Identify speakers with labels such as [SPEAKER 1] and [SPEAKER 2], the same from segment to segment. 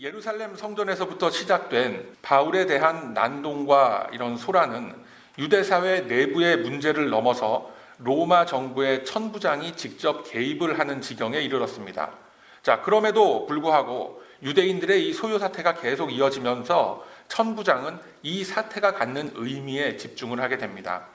[SPEAKER 1] 예루살렘 성전에서부터 시작된 바울에 대한 난동과 이런 소란은 유대 사회 내부의 문제를 넘어서 로마 정부의 천부장이 직접 개입을 하는 지경에 이르렀습니다. 자, 그럼에도 불구하고 유대인들의 이 소요 사태가 계속 이어지면서 천부장은 이 사태가 갖는 의미에 집중을 하게 됩니다.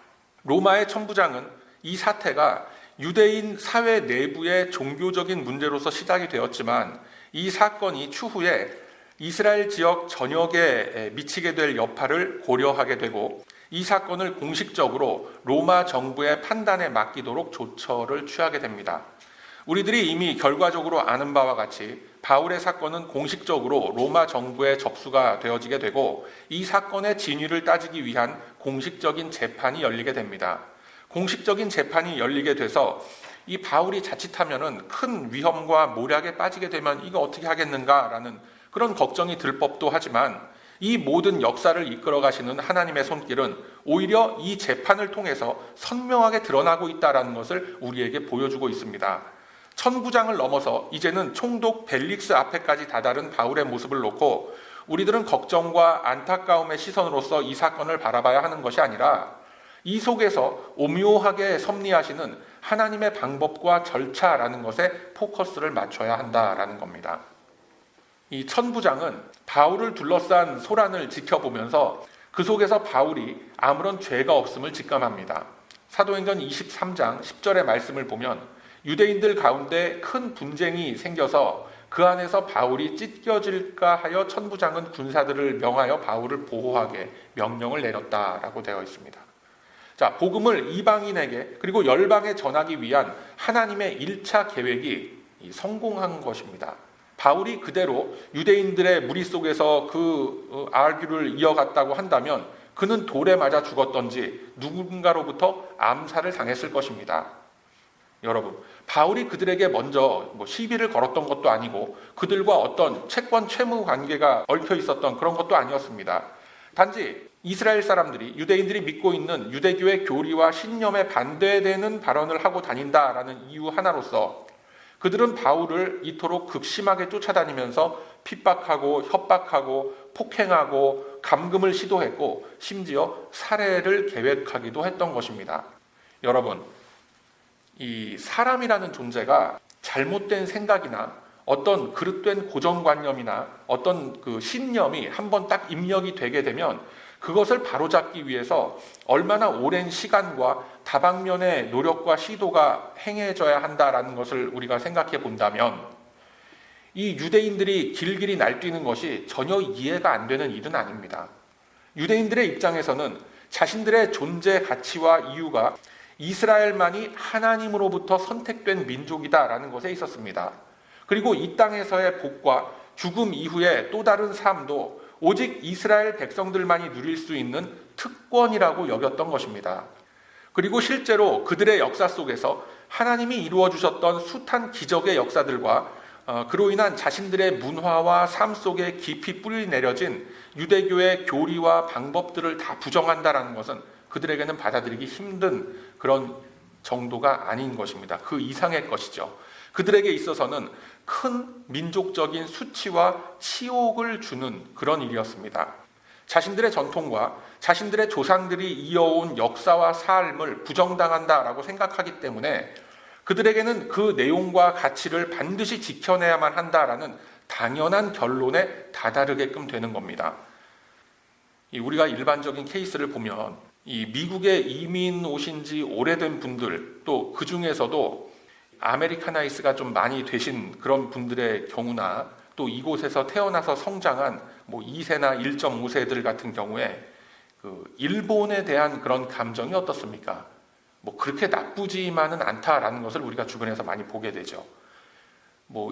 [SPEAKER 1] 로마의 천부장은 이 사태가 유대인 사회 내부의 종교적인 문제로서 시작이 되었지만 이 사건이 추후에 이스라엘 지역 전역에 미치게 될 여파를 고려하게 되고 이 사건을 공식적으로 로마 정부의 판단에 맡기도록 조처를 취하게 됩니다. 우리들이 이미 결과적으로 아는 바와 같이 바울의 사건은 공식적으로 로마 정부에 접수가 되어지게 되고 이 사건의 진위를 따지기 위한 공식적인 재판이 열리게 됩니다. 공식적인 재판이 열리게 돼서 이 바울이 자칫하면은 큰 위험과 모략에 빠지게 되면 이거 어떻게 하겠는가라는 그런 걱정이 들 법도 하지만 이 모든 역사를 이끌어 가시는 하나님의 손길은 오히려 이 재판을 통해서 선명하게 드러나고 있다는 것을 우리에게 보여주고 있습니다. 천부장을 넘어서 이제는 총독 벨릭스 앞에까지 다다른 바울의 모습을 놓고 우리들은 걱정과 안타까움의 시선으로서 이 사건을 바라봐야 하는 것이 아니라 이 속에서 오묘하게 섭리하시는 하나님의 방법과 절차라는 것에 포커스를 맞춰야 한다라는 겁니다. 이 천부장은 바울을 둘러싼 소란을 지켜보면서 그 속에서 바울이 아무런 죄가 없음을 직감합니다. 사도행전 23장 10절의 말씀을 보면 유대인들 가운데 큰 분쟁이 생겨서 그 안에서 바울이 찢겨질까 하여 천부장은 군사들을 명하여 바울을 보호하게 명령을 내렸다라고 되어 있습니다. 자, 복음을 이방인에게 그리고 열방에 전하기 위한 하나님의 1차 계획이 성공한 것입니다. 바울이 그대로 유대인들의 무리 속에서 그 아르규를 이어갔다고 한다면 그는 돌에 맞아 죽었던지 누군가로부터 암살을 당했을 것입니다. 여러분, 바울이 그들에게 먼저 시비를 걸었던 것도 아니고 그들과 어떤 채권 채무 관계가 얽혀 있었던 그런 것도 아니었습니다. 단지 이스라엘 사람들이 유대인들이 믿고 있는 유대교의 교리와 신념에 반대되는 발언을 하고 다닌다라는 이유 하나로서 그들은 바울을 이토록 극심하게 쫓아다니면서 핍박하고 협박하고 폭행하고 감금을 시도했고 심지어 살해를 계획하기도 했던 것입니다. 여러분, 이 사람이라는 존재가 잘못된 생각이나 어떤 그릇된 고정관념이나 어떤 그 신념이 한번 딱 입력이 되게 되면 그것을 바로잡기 위해서 얼마나 오랜 시간과 다방면의 노력과 시도가 행해져야 한다라는 것을 우리가 생각해 본다면 이 유대인들이 길길이 날뛰는 것이 전혀 이해가 안 되는 일은 아닙니다. 유대인들의 입장에서는 자신들의 존재 가치와 이유가 이스라엘만이 하나님으로부터 선택된 민족이다라는 것에 있었습니다. 그리고 이 땅에서의 복과 죽음 이후의 또 다른 삶도 오직 이스라엘 백성들만이 누릴 수 있는 특권이라고 여겼던 것입니다. 그리고 실제로 그들의 역사 속에서 하나님이 이루어 주셨던 숱한 기적의 역사들과 그로 인한 자신들의 문화와 삶 속에 깊이 뿌리 내려진 유대교의 교리와 방법들을 다 부정한다라는 것은 그들에게는 받아들이기 힘든 그런 정도가 아닌 것입니다. 그 이상의 것이죠. 그들에게 있어서는 큰 민족적인 수치와 치욕을 주는 그런 일이었습니다. 자신들의 전통과 자신들의 조상들이 이어온 역사와 삶을 부정당한다라고 생각하기 때문에 그들에게는 그 내용과 가치를 반드시 지켜내야만 한다라는 당연한 결론에 다다르게끔 되는 겁니다. 우리가 일반적인 케이스를 보면 이 미국에 이민 오신 지 오래된 분들 또 그 중에서도 아메리카나이스가 좀 많이 되신 그런 분들의 경우나 또 이곳에서 태어나서 성장한 2세나 1.5세들 같은 경우에 그 일본에 대한 그런 감정이 어떻습니까? 그렇게 나쁘지만은 않다라는 것을 우리가 주변에서 많이 보게 되죠.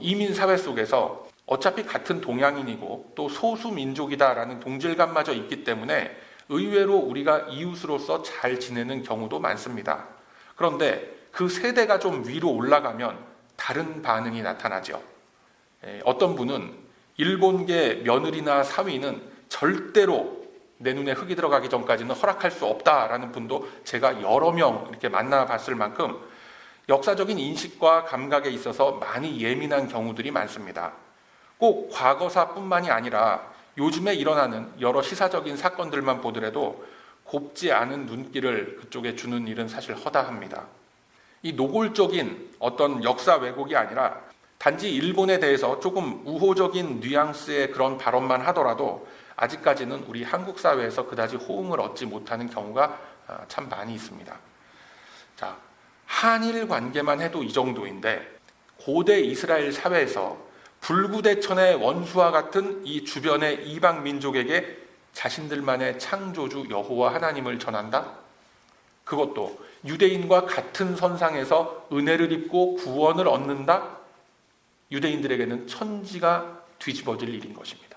[SPEAKER 1] 이민 사회 속에서 어차피 같은 동양인이고 또 소수 민족이다라는 동질감마저 있기 때문에 의외로 우리가 이웃으로서 잘 지내는 경우도 많습니다. 그런데 그 세대가 좀 위로 올라가면 다른 반응이 나타나죠. 어떤 분은 일본계 며느리나 사위는 절대로 내 눈에 흙이 들어가기 전까지는 허락할 수 없다라는 분도 제가 여러 명 이렇게 만나봤을 만큼 역사적인 인식과 감각에 있어서 많이 예민한 경우들이 많습니다. 꼭 과거사뿐만이 아니라 요즘에 일어나는 여러 시사적인 사건들만 보더라도 곱지 않은 눈길을 그쪽에 주는 일은 사실 허다합니다. 이 노골적인 어떤 역사 왜곡이 아니라 단지 일본에 대해서 조금 우호적인 뉘앙스의 그런 발언만 하더라도 아직까지는 우리 한국 사회에서 그다지 호응을 얻지 못하는 경우가 참 많이 있습니다. 자, 한일 관계만 해도 이 정도인데 고대 이스라엘 사회에서 불구대천의 원수와 같은 이 주변의 이방 민족에게 자신들만의 창조주 여호와 하나님을 전한다? 그것도 유대인과 같은 선상에서 은혜를 입고 구원을 얻는다? 유대인들에게는 천지가 뒤집어질 일인 것입니다.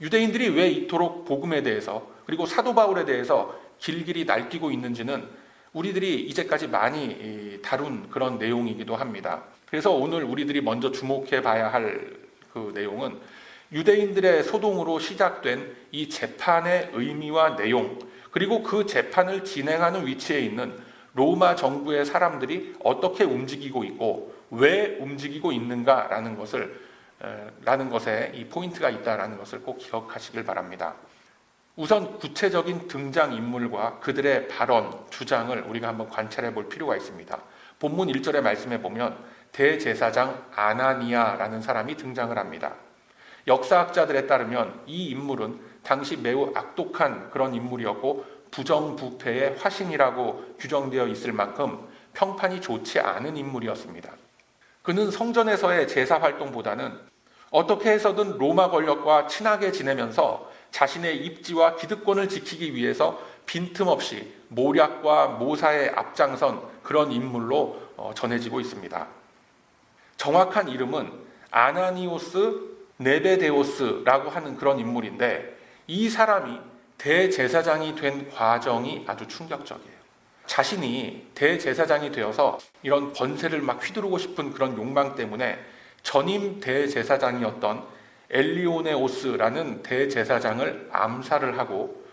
[SPEAKER 1] 유대인들이 왜 이토록 복음에 대해서 그리고 사도 바울에 대해서 길길이 날뛰고 있는지는 우리들이 이제까지 많이 다룬 그런 내용이기도 합니다. 그래서 오늘 우리들이 먼저 주목해 봐야 할 그 내용은 유대인들의 소동으로 시작된 이 재판의 의미와 내용, 그리고 그 재판을 진행하는 위치에 있는 로마 정부의 사람들이 어떻게 움직이고 있고 왜 움직이고 있는가라는 것에 이 포인트가 있다라는 것을 꼭 기억하시길 바랍니다. 우선 구체적인 등장인물과 그들의 발언, 주장을 우리가 한번 관찰해 볼 필요가 있습니다. 본문 1절의 말씀에 보면 대제사장 아나니아라는 사람이 등장을 합니다. 역사학자들에 따르면 이 인물은 당시 매우 악독한 그런 인물이었고 부정부패의 화신이라고 규정되어 있을 만큼 평판이 좋지 않은 인물이었습니다. 그는 성전에서의 제사 활동보다는 어떻게 해서든 로마 권력과 친하게 지내면서 자신의 입지와 기득권을 지키기 위해서 빈틈없이 모략과 모사에 앞장선 그런 인물로 전해지고 있습니다. 정확한 이름은 아나니오스 네베데오스라고 하는 그런 인물인데 이 사람이 대제사장이 된 과정이 아주 충격적이에요. 자신이 대제사장이 되어서 이런 권세를 막 휘두르고 싶은 그런 욕망 때문에 전임 대제사장이었던 엘리오네오스라는 대제사장을 암살을 하고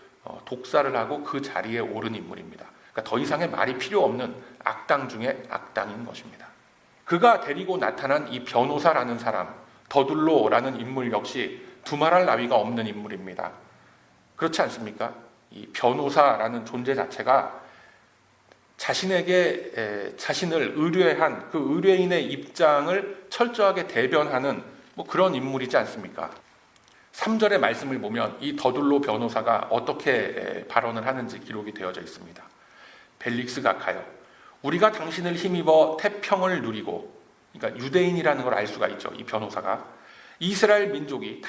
[SPEAKER 1] 독살을 하고 그 자리에 오른 인물입니다. 그러니까 더 이상의 말이 필요 없는 악당 중에 악당인 것입니다. 그가 데리고 나타난 이 변호사라는 사람, 더둘로라는 인물 역시 두말할 나위가 없는 인물입니다. 그렇지 않습니까? 이 변호사라는 존재 자체가 자신에게 자신을 의뢰한 그 의뢰인의 입장을 철저하게 대변하는 그런 인물이지 않습니까? 3절의 말씀을 보면 이 더둘로 변호사가 어떻게 발언을 하는지 기록이 되어져 있습니다. 벨릭스 각하여, 우리가 당신을 힘입어 태평을 누리고, 그러니까 유대인이라는 걸 알 수가 있죠. 이 변호사가 이스라엘 민족이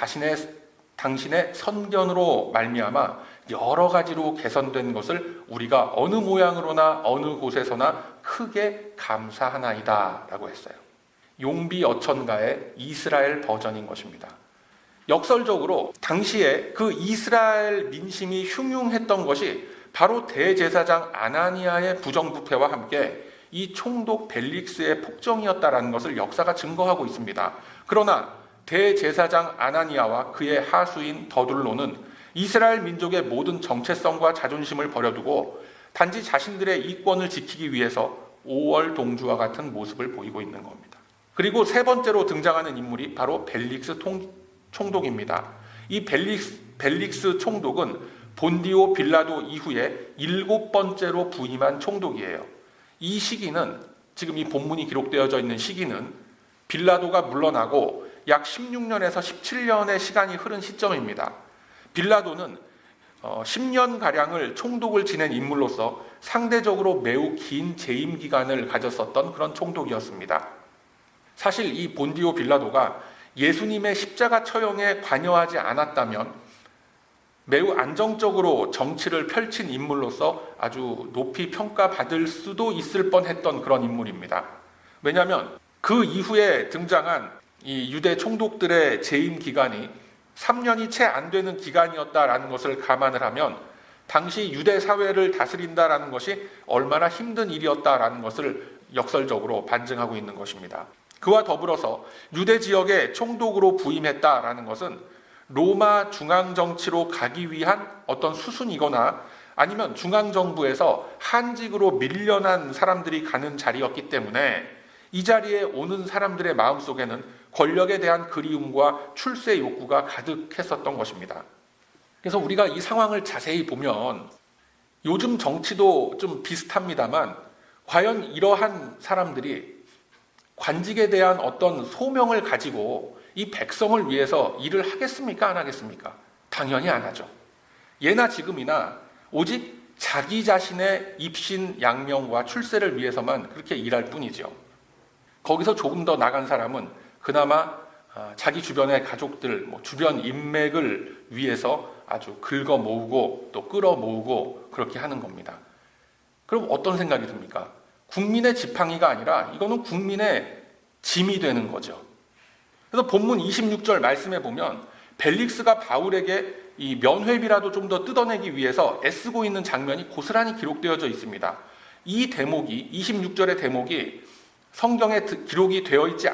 [SPEAKER 1] 당신의 선견으로 말미암아 여러 가지로 개선된 것을 우리가 어느 모양으로나 어느 곳에서나 크게 감사하나이다 라고 했어요. 용비 어천가의 이스라엘 버전인 것입니다. 역설적으로 당시에 그 이스라엘 민심이 흉흉했던 것이 바로 대제사장 아나니아의 부정부패와 함께 이 총독 벨릭스의 폭정이었다라는 것을 역사가 증거하고 있습니다. 그러나 대제사장 아나니아와 그의 하수인 더둘로는 이스라엘 민족의 모든 정체성과 자존심을 버려두고 단지 자신들의 이권을 지키기 위해서 5월 동주와 같은 모습을 보이고 있는 겁니다. 그리고 세 번째로 등장하는 인물이 바로 벨릭스 총독입니다. 이 벨릭스 총독은 본디오 빌라도 이후에 7번째로 부임한 총독이에요. 이 시기는, 지금 이 본문이 기록되어져 있는 시기는 빌라도가 물러나고 약 16년에서 17년의 시간이 흐른 시점입니다. 빌라도는 10년가량을 총독을 지낸 인물로서 상대적으로 매우 긴 재임 기간을 가졌었던 그런 총독이었습니다. 사실 이 본디오 빌라도가 예수님의 십자가 처형에 관여하지 않았다면 매우 안정적으로 정치를 펼친 인물로서 아주 높이 평가받을 수도 있을 뻔했던 그런 인물입니다. 왜냐하면 그 이후에 등장한 이 유대 총독들의 재임 기간이 3년이 채 안 되는 기간이었다라는 것을 감안을 하면 당시 유대 사회를 다스린다라는 것이 얼마나 힘든 일이었다라는 것을 역설적으로 반증하고 있는 것입니다. 그와 더불어서 유대 지역의 총독으로 부임했다라는 것은 로마 중앙정치로 가기 위한 어떤 수순이거나 아니면 중앙정부에서 한직으로 밀려난 사람들이 가는 자리였기 때문에 이 자리에 오는 사람들의 마음속에는 권력에 대한 그리움과 출세 욕구가 가득했었던 것입니다. 그래서 우리가 이 상황을 자세히 보면 요즘 정치도 좀 비슷합니다만 과연 이러한 사람들이 관직에 대한 어떤 소명을 가지고 이 백성을 위해서 일을 하겠습니까? 안 하겠습니까? 당연히 안 하죠. 예나 지금이나 오직 자기 자신의 입신 양명과 출세를 위해서만 그렇게 일할 뿐이죠. 거기서 조금 더 나간 사람은 그나마 자기 주변의 가족들, 주변 인맥을 위해서 아주 긁어 모으고 또 끌어 모으고 그렇게 하는 겁니다. 그럼 어떤 생각이 듭니까? 국민의 지팡이가 아니라 이거는 국민의 짐이 되는 거죠. 그래서 본문 26절 말씀에 보면 벨릭스가 바울에게 이 면회비라도 좀 더 뜯어내기 위해서 애쓰고 있는 장면이 고스란히 기록되어져 있습니다. 이 대목이 26절의 대목이 성경에 기록이 되어 있지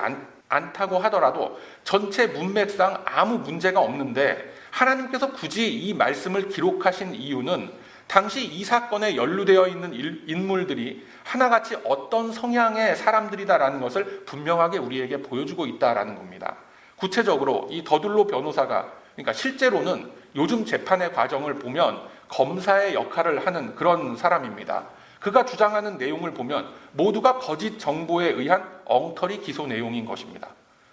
[SPEAKER 1] 않다고 하더라도 전체 문맥상 아무 문제가 없는데 하나님께서 굳이 이 말씀을 기록하신 이유는 당시 이 사건에 연루되어 있는 인물들이 하나같이 어떤 성향의 사람들이다라는 것을 분명하게 우리에게 보여주고 있다라는 겁니다. 구체적으로 이 더둘로 변호사가 그러니까 실제로는 요즘 재판의 과정을 보면 검사의 역할을 하는 그런 사람입니다. 그가 주장하는 내용을 보면 모두가 거짓 정보에 의한 엉터리 기소 내용인 것입니다.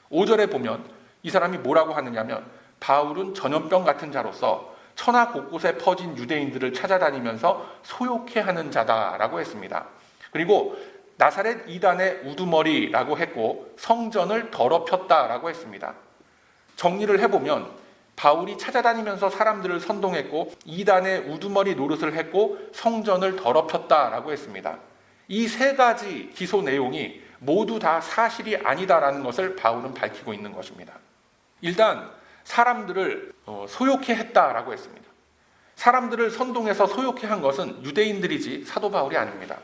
[SPEAKER 1] 5절에 보면 이 사람이 뭐라고 하느냐면 바울은 전염병 같은 자로서 천하 곳곳에 퍼진 유대인들을 찾아다니면서 소욕해하는 자다라고 했습니다. 그리고 나사렛 이단의 우두머리라고 했고 성전을 더럽혔다라고 했습니다. 정리를 해보면 바울이 찾아다니면서 사람들을 선동했고 이단의 우두머리 노릇을 했고 성전을 더럽혔다라고 했습니다. 이 세 가지 기소 내용이 모두 다 사실이 아니다라는 것을 바울은 밝히고 있는 것입니다. 일단 사람들을 소욕해 했다라고 했습니다. 사람들을 선동해서 소욕해 한 것은 유대인들이지 사도 바울이 아닙니다.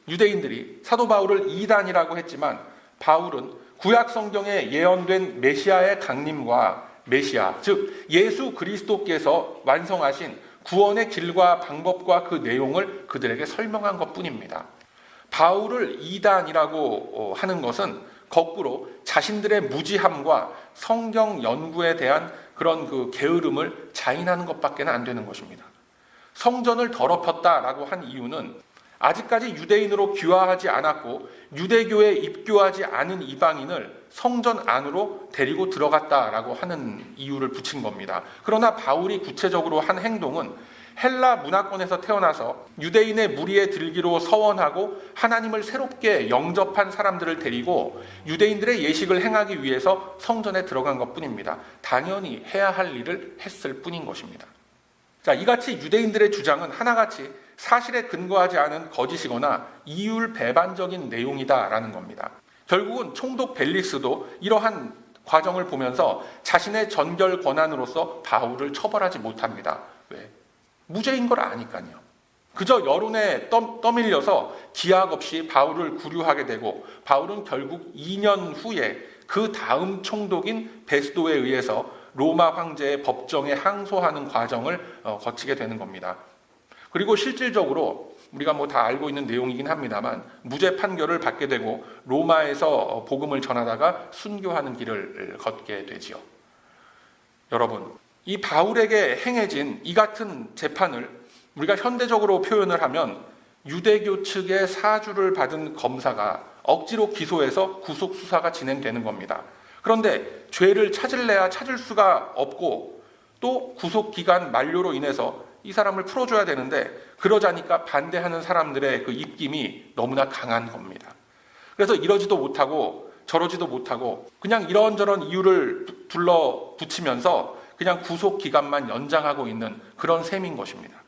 [SPEAKER 1] 유대인들이 사도 바울을 이단이라고 했지만 바울은 구약 성경에 예언된 메시아의 강림과 메시아, 즉 예수 그리스도께서 완성하신 구원의 길과 방법과 그 내용을 그들에게 설명한 것뿐입니다. 바울을 이단이라고 하는 것은 거꾸로 자신들의 무지함과 성경 연구에 대한 그런 그 게으름을 자인하는 것밖에 안 되는 것입니다. 성전을 더럽혔다라고 한 이유는 아직까지 유대인으로 귀화하지 않았고 유대교에 입교하지 않은 이방인을 성전 안으로 데리고 들어갔다라고 하는 이유를 붙인 겁니다. 그러나 바울이 구체적으로 한 행동은 헬라 문화권에서 태어나서 유대인의 무리에 들기로 서원하고 하나님을 새롭게 영접한 사람들을 데리고 유대인들의 예식을 행하기 위해서 성전에 들어간 것뿐입니다. 당연히 해야 할 일을 했을 뿐인 것입니다. 자, 이같이 유대인들의 주장은 하나같이 사실에 근거하지 않은 거짓이거나 이율 배반적인 내용이다라는 겁니다. 결국은 총독 벨릭스도 이러한 과정을 보면서 자신의 전결 권한으로서 바울을 처벌하지 못합니다. 왜? 무죄인 걸 아니까요. 그저 여론에 떠밀려서 기약 없이 바울을 구류하게 되고 바울은 결국 2년 후에 그 다음 총독인 베스도에 의해서 로마 황제의 법정에 항소하는 과정을 거치게 되는 겁니다. 그리고 실질적으로 우리가 다 알고 있는 내용이긴 합니다만 무죄 판결을 받게 되고 로마에서 복음을 전하다가 순교하는 길을 걷게 되지요. 여러분, 이 바울에게 행해진 이 같은 재판을 우리가 현대적으로 표현을 하면 유대교 측의 사주를 받은 검사가 억지로 기소해서 구속 수사가 진행되는 겁니다. 그런데 죄를 찾을래야 찾을 수가 없고 또 구속 기간 만료로 인해서 이 사람을 풀어줘야 되는데 그러자니까 반대하는 사람들의 그 입김이 너무나 강한 겁니다. 그래서 이러지도 못하고 저러지도 못하고 그냥 이런저런 이유를 둘러 붙이면서 그냥 구속 기간만 연장하고 있는 그런 셈인 것입니다.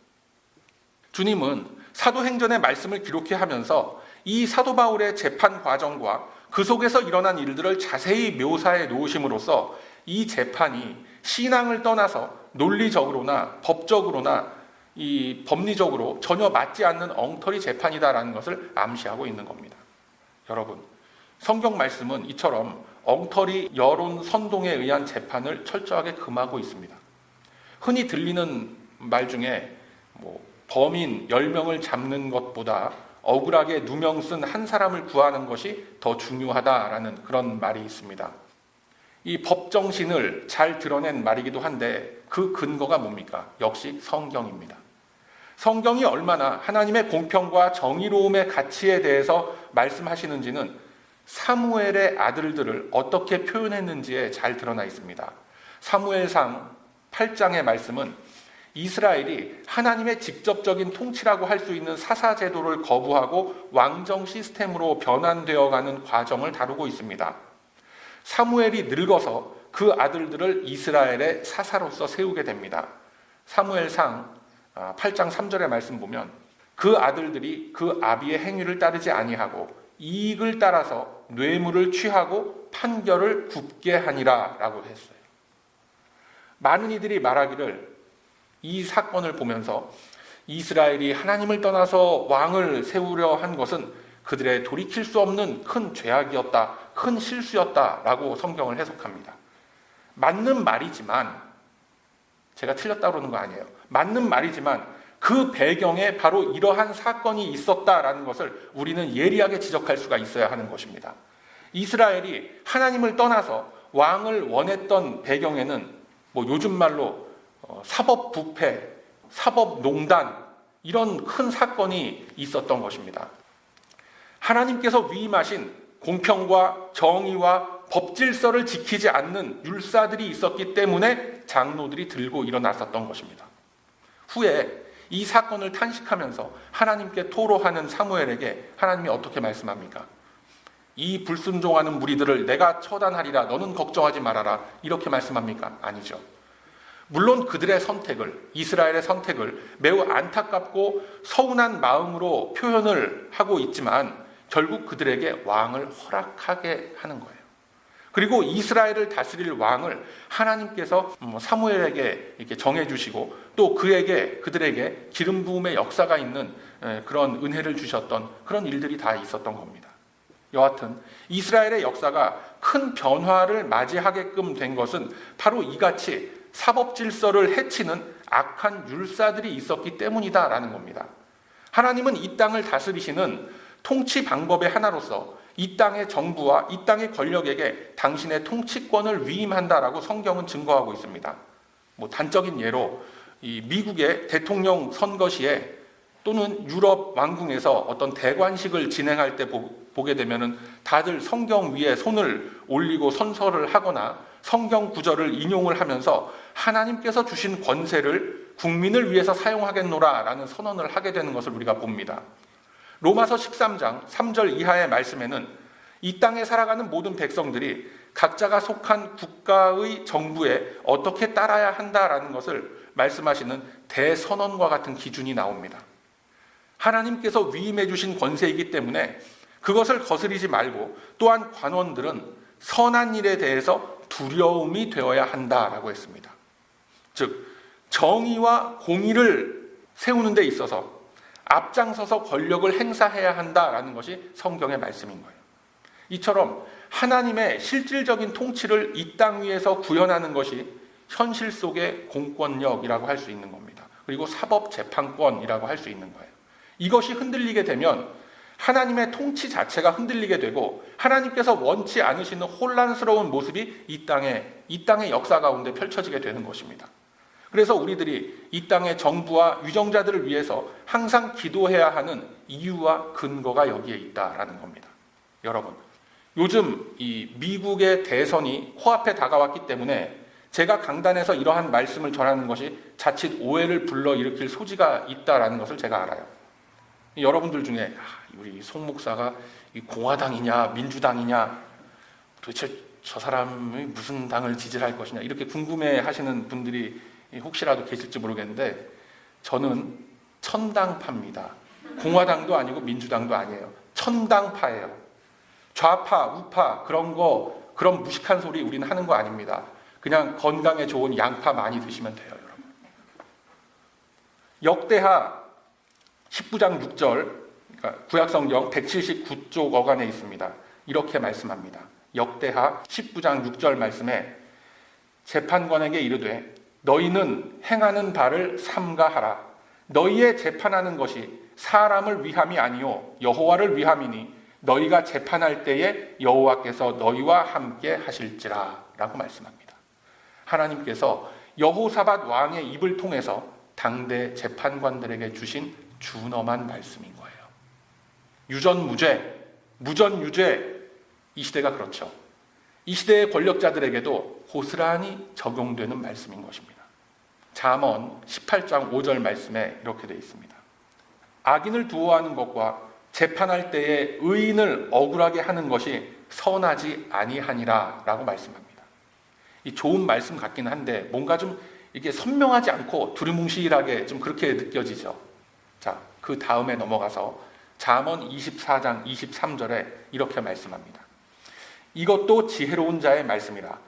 [SPEAKER 1] 주님은 사도행전의 말씀을 기록해 하면서 이 사도 바울의 재판 과정과 그 속에서 일어난 일들을 자세히 묘사해 놓으심으로써 이 재판이 신앙을 떠나서 논리적으로나 법적으로나 이 법리적으로 전혀 맞지 않는 엉터리 재판이다라는 것을 암시하고 있는 겁니다. 여러분, 성경 말씀은 이처럼 엉터리 여론 선동에 의한 재판을 철저하게 금하고 있습니다. 흔히 들리는 말 중에 범인 10명을 잡는 것보다 억울하게 누명 쓴 한 사람을 구하는 것이 더 중요하다라는 그런 말이 있습니다. 이 법정신을 잘 드러낸 말이기도 한데 그 근거가 뭡니까? 역시 성경입니다. 성경이 얼마나 하나님의 공평과 정의로움의 가치에 대해서 말씀하시는지는 사무엘의 아들들을 어떻게 표현했는지에 잘 드러나 있습니다. 사무엘상 8장의 말씀은 이스라엘이 하나님의 직접적인 통치라고 할 수 있는 사사 제도를 거부하고 왕정 시스템으로 변환되어가는 과정을 다루고 있습니다. 사무엘이 늙어서 그 아들들을 이스라엘의 사사로서 세우게 됩니다. 사무엘상 8장 3절의 말씀 보면 그 아들들이 그 아비의 행위를 따르지 아니하고 이익을 따라서 뇌물을 취하고 판결을 굽게 하니라 라고 했어요. 많은 이들이 말하기를 이 사건을 보면서 이스라엘이 하나님을 떠나서 왕을 세우려 한 것은 그들의 돌이킬 수 없는 큰 죄악이었다, 큰 실수였다라고 성경을 해석합니다. 맞는 말이지만, 제가 틀렸다고 그러는 거 아니에요. 맞는 말이지만 그 배경에 바로 이러한 사건이 있었다라는 것을 우리는 예리하게 지적할 수가 있어야 하는 것입니다. 이스라엘이 하나님을 떠나서 왕을 원했던 배경에는 요즘 말로 사법부패, 사법농단 이런 큰 사건이 있었던 것입니다. 하나님께서 위임하신 공평과 정의와 법질서를 지키지 않는 율사들이 있었기 때문에 장로들이 들고 일어났었던 것입니다. 후에 이 사건을 탄식하면서 하나님께 토로하는 사무엘에게 하나님이 어떻게 말씀합니까? 이 불순종하는 무리들을 내가 처단하리라, 너는 걱정하지 말아라, 이렇게 말씀합니까? 아니죠. 물론 그들의 선택을, 이스라엘의 선택을 매우 안타깝고 서운한 마음으로 표현을 하고 있지만 결국 그들에게 왕을 허락하게 하는 거예요. 그리고 이스라엘을 다스릴 왕을 하나님께서 사무엘에게 이렇게 정해주시고 또 그들에게 기름 부음의 역사가 있는 그런 은혜를 주셨던 그런 일들이 다 있었던 겁니다. 여하튼 이스라엘의 역사가 큰 변화를 맞이하게끔 된 것은 바로 이같이 사법 질서를 해치는 악한 율사들이 있었기 때문이다라는 겁니다. 하나님은 이 땅을 다스리시는 통치 방법의 하나로서 이 땅의 정부와 이 땅의 권력에게 당신의 통치권을 위임한다라고 성경은 증거하고 있습니다. 단적인 예로 이 미국의 대통령 선거 시에 또는 유럽 왕궁에서 어떤 대관식을 진행할 때 보게 되면은 다들 성경 위에 손을 올리고 선서를 하거나 성경 구절을 인용을 하면서 하나님께서 주신 권세를 국민을 위해서 사용하겠노라라는 선언을 하게 되는 것을 우리가 봅니다. 로마서 13장 3절 이하의 말씀에는 이 땅에 살아가는 모든 백성들이 각자가 속한 국가의 정부에 어떻게 따라야 한다라는 것을 말씀하시는 대선언과 같은 기준이 나옵니다. 하나님께서 위임해 주신 권세이기 때문에 그것을 거스리지 말고 또한 관원들은 선한 일에 대해서 두려움이 되어야 한다라고 했습니다. 즉 정의와 공의를 세우는 데 있어서 앞장서서 권력을 행사해야 한다라는 것이 성경의 말씀인 거예요. 이처럼 하나님의 실질적인 통치를 이 땅 위에서 구현하는 것이 현실 속의 공권력이라고 할 수 있는 겁니다. 그리고 사법재판권이라고 할 수 있는 거예요. 이것이 흔들리게 되면 하나님의 통치 자체가 흔들리게 되고 하나님께서 원치 않으시는 혼란스러운 모습이 이 땅의 역사 가운데 펼쳐지게 되는 것입니다. 그래서 우리들이 이 땅의 정부와 위정자들을 위해서 항상 기도해야 하는 이유와 근거가 여기에 있다라는 겁니다. 여러분, 요즘 이 미국의 대선이 코앞에 다가왔기 때문에 제가 강단에서 이러한 말씀을 전하는 것이 자칫 오해를 불러일으킬 소지가 있다라는 것을 제가 알아요. 여러분들 중에 우리 송 목사가 공화당이냐 민주당이냐 도대체 저 사람이 무슨 당을 지지할 것이냐 이렇게 궁금해하시는 분들이 혹시라도 계실지 모르겠는데 저는 천당파입니다. 공화당도 아니고 민주당도 아니에요. 천당파예요. 좌파, 우파 그런 무식한 소리 우리는 하는 거 아닙니다. 그냥 건강에 좋은 양파 많이 드시면 돼요, 여러분. 역대하 19장 6절, 그러니까 구약성경 179쪽 어간에 있습니다. 이렇게 말씀합니다. 역대하 19장 6절 말씀에 재판관에게 이르되 너희는 행하는 바를 삼가하라. 너희의 재판하는 것이 사람을 위함이 아니요 여호와를 위함이니 너희가 재판할 때에 여호와께서 너희와 함께 하실지라 라고 말씀합니다. 하나님께서 여호사밧 왕의 입을 통해서 당대 재판관들에게 주신 준엄한 말씀인 거예요. 유전무죄, 무전유죄, 이 시대가 그렇죠. 이 시대의 권력자들에게도 고스란히 적용되는 말씀인 것입니다. 잠언 18장 5절 말씀에 이렇게 되어 있습니다. 악인을 두어하는 것과 재판할 때에 의인을 억울하게 하는 것이 선하지 아니하니라 라고 말씀합니다. 이 좋은 말씀 같긴 한데 뭔가 좀 이게 선명하지 않고 두리뭉실하게 좀 그렇게 느껴지죠. 자, 그 다음에 넘어가서 잠언 24장 23절에 이렇게 말씀합니다. 이것도 지혜로운 자의 말씀이라.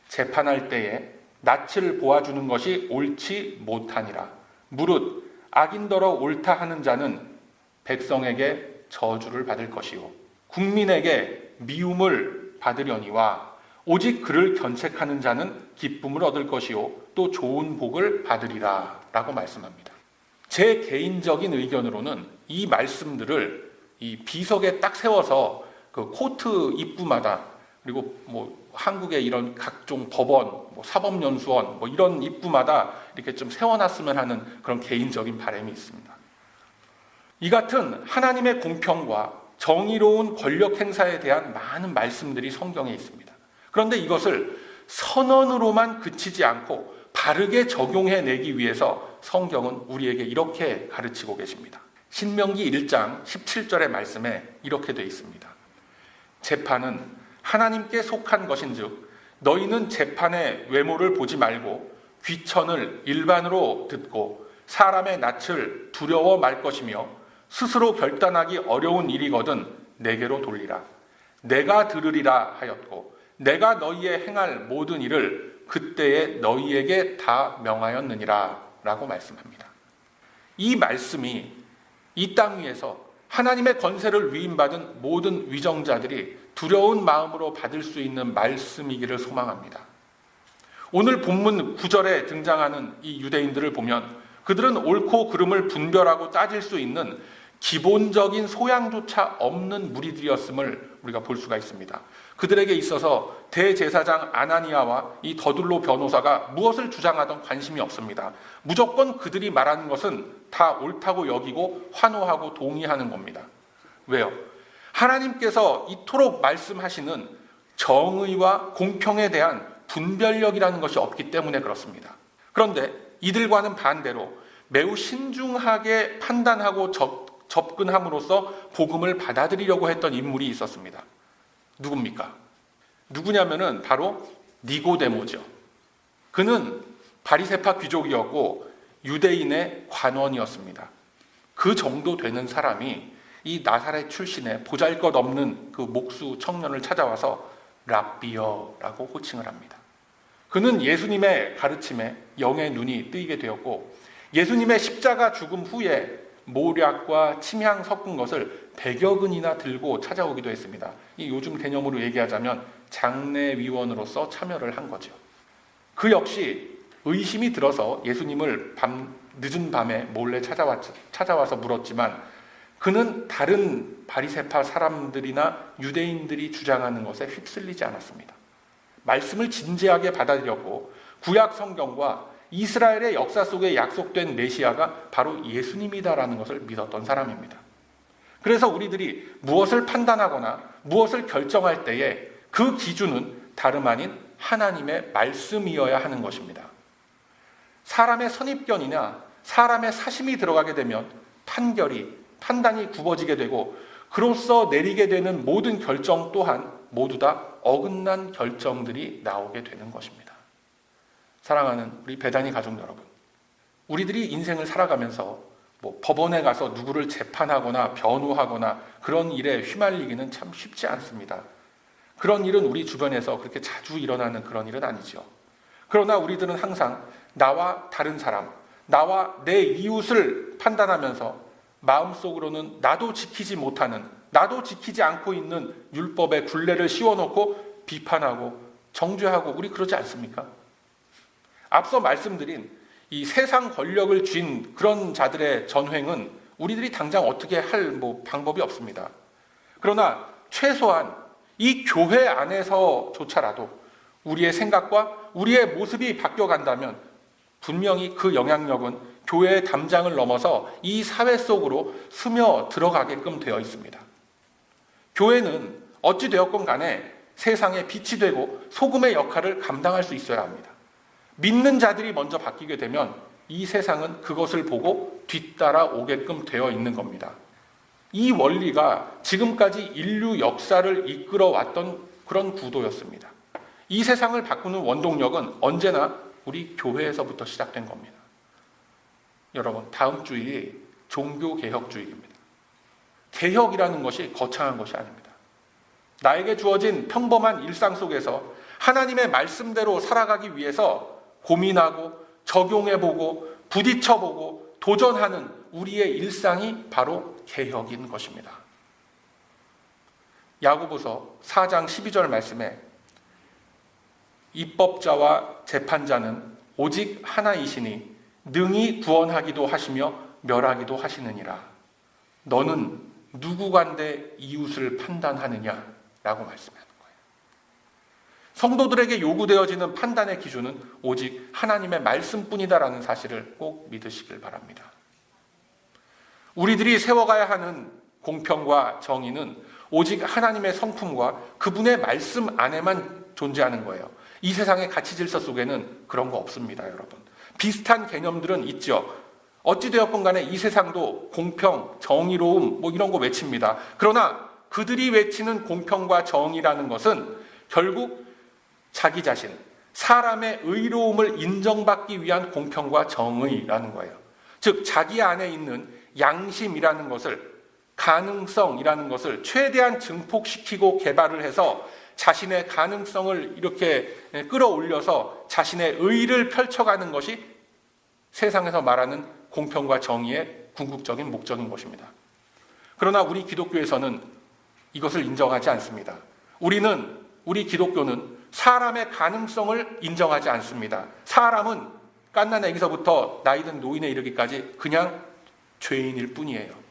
[SPEAKER 1] 재판할 때에 낯을 보아주는 것이 옳지 못하니라. 무릇 악인더러 옳다 하는 자는 백성에게 저주를 받을 것이요 국민에게 미움을 받으려니와 오직 그를 견책하는 자는 기쁨을 얻을 것이요 또 좋은 복을 받으리라 라고 말씀합니다. 제 개인적인 의견으로는 이 말씀들을 이 비석에 딱 세워서 그 코트 입구마다 그리고 한국의 이런 각종 법원, 사법연수원 이런 입구마다 이렇게 좀 세워놨으면 하는 그런 개인적인 바람이 있습니다. 이 같은 하나님의 공평과 정의로운 권력 행사에 대한 많은 말씀들이 성경에 있습니다. 그런데 이것을 선언으로만 그치지 않고 바르게 적용해내기 위해서 성경은 우리에게 이렇게 가르치고 계십니다. 신명기 1장 17절의 말씀에 이렇게 되어 있습니다. 재판은 하나님께 속한 것인즉 너희는 재판의 외모를 보지 말고 귀천을 일반으로 듣고 사람의 낯을 두려워 말 것이며 스스로 결단하기 어려운 일이거든 내게로 돌리라. 내가 들으리라 하였고 내가 너희의 행할 모든 일을 그때에 너희에게 다 명하였느니라 라고 말씀합니다. 이 말씀이 이 땅 위에서 하나님의 권세를 위임받은 모든 위정자들이 두려운 마음으로 받을 수 있는 말씀이기를 소망합니다. 오늘 본문 9절에 등장하는 이 유대인들을 보면 그들은 옳고 그름을 분별하고 따질 수 있는 기본적인 소양조차 없는 무리들이었음을 우리가 볼 수가 있습니다. 그들에게 있어서 대제사장 아나니아와 이 더둘로 변호사가 무엇을 주장하던 관심이 없습니다. 무조건 그들이 말하는 것은 다 옳다고 여기고 환호하고 동의하는 겁니다. 왜요? 하나님께서 이토록 말씀하시는 정의와 공평에 대한 분별력이라는 것이 없기 때문에 그렇습니다. 그런데 이들과는 반대로 매우 신중하게 판단하고 접근함으로써 복음을 받아들이려고 했던 인물이 있었습니다. 누굽니까? 누구냐면은 바로 니고데모죠. 그는 바리새파 귀족이었고 유대인의 관원이었습니다. 그 정도 되는 사람이 이 나사렛 출신의 보잘것없는 그 목수 청년을 찾아와서 랍비여라고 호칭을 합니다. 그는 예수님의 가르침에 영의 눈이 뜨이게 되었고 예수님의 십자가 죽음 후에 모략과 침향 섞은 것을 100여 근이나 들고 찾아오기도 했습니다. 이 요즘 개념으로 얘기하자면 장례위원으로서 참여를 한 거죠. 그 역시 의심이 들어서 예수님을 늦은 밤에 몰래 찾아와서 물었지만 그는 다른 바리새파 사람들이나 유대인들이 주장하는 것에 휩쓸리지 않았습니다. 말씀을 진지하게 받아들였고 구약 성경과 이스라엘의 역사 속에 약속된 메시아가 바로 예수님이다라는 것을 믿었던 사람입니다. 그래서 우리들이 무엇을 판단하거나 무엇을 결정할 때에 그 기준은 다름 아닌 하나님의 말씀이어야 하는 것입니다. 사람의 선입견이나 사람의 사심이 들어가게 되면 판단이 굽어지게 되고 그로써 내리게 되는 모든 결정 또한 모두 다 어긋난 결정들이 나오게 되는 것입니다. 사랑하는 우리 배단위 가족 여러분, 우리들이 인생을 살아가면서 법원에 가서 누구를 재판하거나 변호하거나 그런 일에 휘말리기는 참 쉽지 않습니다. 그런 일은 우리 주변에서 그렇게 자주 일어나는 그런 일은 아니죠. 그러나 우리들은 항상 나와 다른 사람, 나와 내 이웃을 판단하면서 마음속으로는 나도 지키지 못하는, 나도 지키지 않고 있는 율법의 굴레를 씌워놓고 비판하고 정죄하고 우리 그러지 않습니까? 앞서 말씀드린 이 세상 권력을 쥔 그런 자들의 전횡은 우리들이 당장 어떻게 할 방법이 없습니다. 그러나 최소한 이 교회 안에서조차라도 우리의 생각과 우리의 모습이 바뀌어간다면 분명히 그 영향력은 교회의 담장을 넘어서 이 사회 속으로 스며 들어가게끔 되어 있습니다. 교회는 어찌 되었건 간에 세상의 빛이 되고 소금의 역할을 감당할 수 있어야 합니다. 믿는 자들이 먼저 바뀌게 되면 이 세상은 그것을 보고 뒤따라 오게끔 되어 있는 겁니다. 이 원리가 지금까지 인류 역사를 이끌어왔던 그런 구도였습니다. 이 세상을 바꾸는 원동력은 언제나 우리 교회에서부터 시작된 겁니다. 여러분, 다음 주일이 종교개혁주일입니다. 개혁이라는 것이 거창한 것이 아닙니다. 나에게 주어진 평범한 일상 속에서 하나님의 말씀대로 살아가기 위해서 고민하고 적용해보고 부딪혀보고 도전하는 우리의 일상이 바로 개혁인 것입니다. 야고보서 4장 12절 말씀에 입법자와 재판자는 오직 하나이시니 능히 구원하기도 하시며 멸하기도 하시느니라. 너는 누구간데 이웃을 판단하느냐? 라고 말씀하는 거예요. 성도들에게 요구되어지는 판단의 기준은 오직 하나님의 말씀뿐이다라는 사실을 꼭 믿으시길 바랍니다. 우리들이 세워가야 하는 공평과 정의는 오직 하나님의 성품과 그분의 말씀 안에만 존재하는 거예요. 이 세상의 가치 질서 속에는 그런 거 없습니다, 여러분. 비슷한 개념들은 있죠. 어찌되었건 간에 이 세상도 공평, 정의로움 이런 거 외칩니다. 그러나 그들이 외치는 공평과 정의라는 것은 결국 자기 자신, 사람의 의로움을 인정받기 위한 공평과 정의라는 거예요. 즉 자기 안에 있는 양심이라는 것을, 가능성이라는 것을 최대한 증폭시키고 개발을 해서 자신의 가능성을 이렇게 끌어올려서 자신의 의를 펼쳐가는 것이 세상에서 말하는 공평과 정의의 궁극적인 목적인 것입니다. 그러나 우리 기독교에서는 이것을 인정하지 않습니다. 우리 기독교는 사람의 가능성을 인정하지 않습니다. 사람은 갓난아기서부터 나이든 노인에 이르기까지 그냥 죄인일 뿐이에요.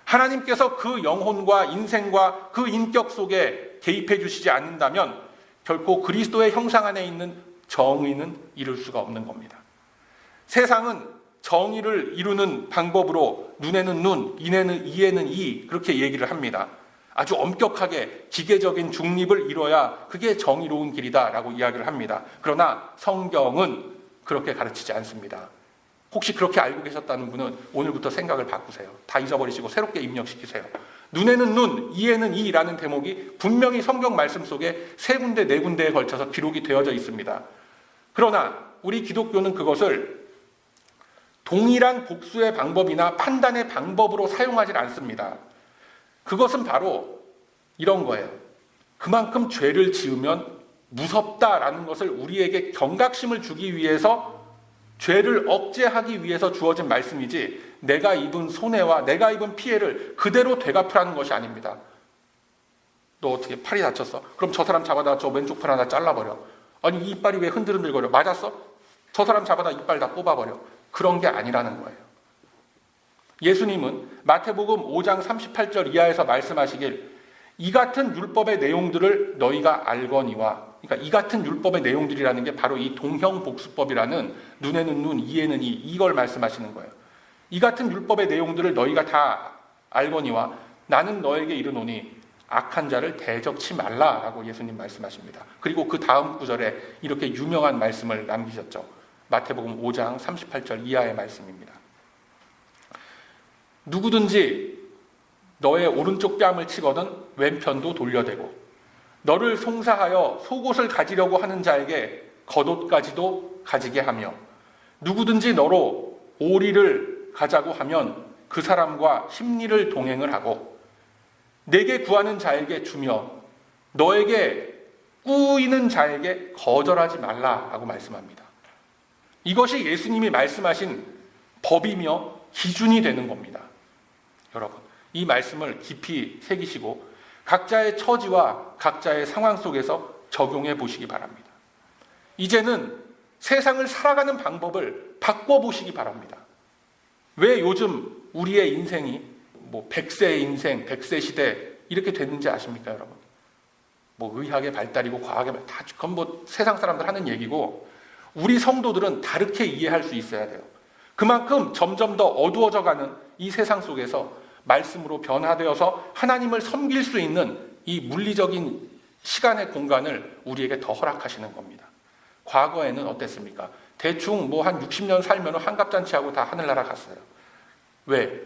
[SPEAKER 1] 하나님께서 그 영혼과 인생과 그 인격 속에 개입해 주시지 않는다면 결코 그리스도의 형상 안에 있는 정의는 이룰 수가 없는 겁니다. 세상은 정의를 이루는 방법으로 눈에는 눈, 이에는 이 그렇게 얘기를 합니다. 아주 엄격하게 기계적인 중립을 이뤄야 그게 정의로운 길이다라고 이야기를 합니다. 그러나 성경은 그렇게 가르치지 않습니다. 혹시 그렇게 알고 계셨다는 분은 오늘부터 생각을 바꾸세요. 다 잊어버리시고 새롭게 입력시키세요. 눈에는 눈, 이에는 이라는 대목이 분명히 성경 말씀 속에 3군데, 4군데에 걸쳐서 기록이 되어져 있습니다. 그러나 우리 기독교는 그것을 동일한 복수의 방법이나 판단의 방법으로 사용하지 않습니다. 그것은 바로 이런 거예요. 그만큼 죄를 지으면 무섭다라는 것을 우리에게 경각심을 주기 위해서 죄를 억제하기 위해서 주어진 말씀이지 내가 입은 손해와 내가 입은 피해를 그대로 되갚으라는 것이 아닙니다. 너 어떻게 팔이 다쳤어? 그럼 저 사람 잡아다 저 왼쪽 팔 하나 잘라버려. 아니 이 이빨이 왜 흔들흔들거려? 맞았어? 저 사람 잡아다 이빨 다 뽑아버려. 그런 게 아니라는 거예요. 예수님은 마태복음 5장 38절 이하에서 말씀하시길 이 같은 율법의 내용들을 너희가 알거니와, 그러니까 이 같은 율법의 내용들이라는 게 바로 이 동형복수법이라는 눈에는 눈, 이에는 이, 이걸 말씀하시는 거예요. 이 같은 율법의 내용들을 너희가 다 알거니와 나는 너에게 이르노니 악한 자를 대적치 말라라고 예수님 말씀하십니다. 그리고 그 다음 구절에 이렇게 유명한 말씀을 남기셨죠. 마태복음 5장 38절 이하의 말씀입니다. 누구든지 너의 오른쪽 뺨을 치거든 왼편도 돌려대고 너를 송사하여 속옷을 가지려고 하는 자에게 겉옷까지도 가지게 하며 누구든지 너로 오리를 가자고 하면 그 사람과 십리를 동행을 하고 내게 구하는 자에게 주며 너에게 꾸이는 자에게 거절하지 말라라고 말씀합니다. 이것이 예수님이 말씀하신 법이며 기준이 되는 겁니다. 여러분, 이 말씀을 깊이 새기시고 각자의 처지와 각자의 상황 속에서 적용해 보시기 바랍니다. 이제는 세상을 살아가는 방법을 바꿔보시기 바랍니다. 왜 요즘 우리의 인생이 뭐 100세의 인생, 100세 시대 이렇게 됐는지 아십니까, 여러분? 뭐 의학의 발달이고 과학의 발달, 다 그건 뭐 세상 사람들 하는 얘기고, 우리 성도들은 다르게 이해할 수 있어야 돼요. 그만큼 점점 더 어두워져 가는 이 세상 속에서 말씀으로 변화되어서 하나님을 섬길 수 있는 이 물리적인 시간의 공간을 우리에게 더 허락하시는 겁니다. 과거에는 어땠습니까? 대충 뭐 한 60년 살면 환갑잔치하고 다 하늘나라 갔어요. 왜?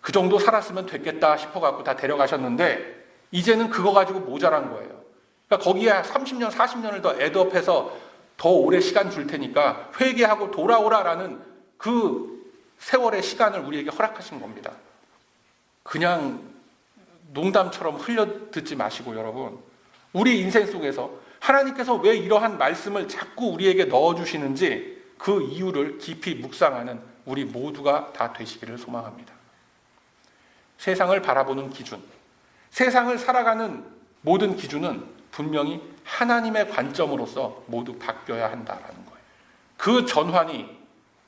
[SPEAKER 1] 그 정도 살았으면 됐겠다 싶어갖고 다 데려가셨는데, 이제는 그거 가지고 모자란 거예요. 그러니까 거기에 30년, 40년을 더 애드업해서 더 오래 시간 줄 테니까 회개하고 돌아오라라는 그 세월의 시간을 우리에게 허락하신 겁니다. 그냥 농담처럼 흘려듣지 마시고, 여러분, 우리 인생 속에서 하나님께서 왜 이러한 말씀을 자꾸 우리에게 넣어주시는지 그 이유를 깊이 묵상하는 우리 모두가 다 되시기를 소망합니다. 세상을 바라보는 기준, 세상을 살아가는 모든 기준은 분명히 하나님의 관점으로서 모두 바뀌어야 한다라는 거예요. 그 전환이,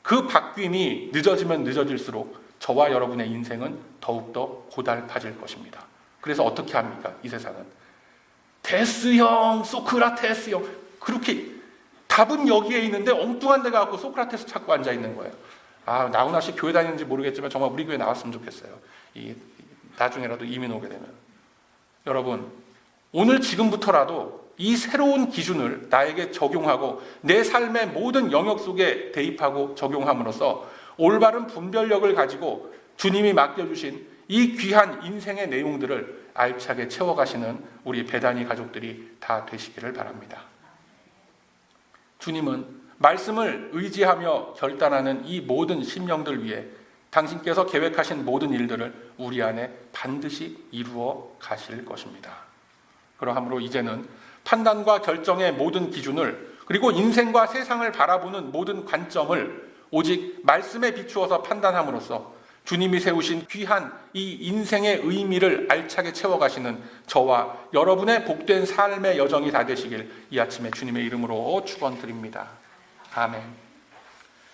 [SPEAKER 1] 그 바뀜이 늦어지면 늦어질수록 저와 여러분의 인생은 더욱더 고달파질 것입니다. 그래서 어떻게 합니까? 이 세상은 데스형, 소크라테스형, 그렇게 답은 여기에 있는데 엉뚱한 데 가서 소크라테스 찾고 앉아 있는 거예요. 아, 나훈아 씨 교회 다니는지 모르겠지만 정말 우리 교회 나왔으면 좋겠어요. 나중에라도 이민 오게 되면. 여러분, 오늘 지금부터라도 이 새로운 기준을 나에게 적용하고 내 삶의 모든 영역 속에 대입하고 적용함으로써 올바른 분별력을 가지고 주님이 맡겨주신 이 귀한 인생의 내용들을 알차게 채워가시는 우리 베다니 가족들이 다 되시기를 바랍니다. 주님은 말씀을 의지하며 결단하는 이 모든 심령들 위해 당신께서 계획하신 모든 일들을 우리 안에 반드시 이루어 가실 것입니다. 그러므로 이제는 판단과 결정의 모든 기준을, 그리고 인생과 세상을 바라보는 모든 관점을 오직 말씀에 비추어서 판단함으로써 주님이 세우신 귀한 이 인생의 의미를 알차게 채워가시는 저와 여러분의 복된 삶의 여정이 다 되시길 이 아침에 주님의 이름으로 축원드립니다. 아멘.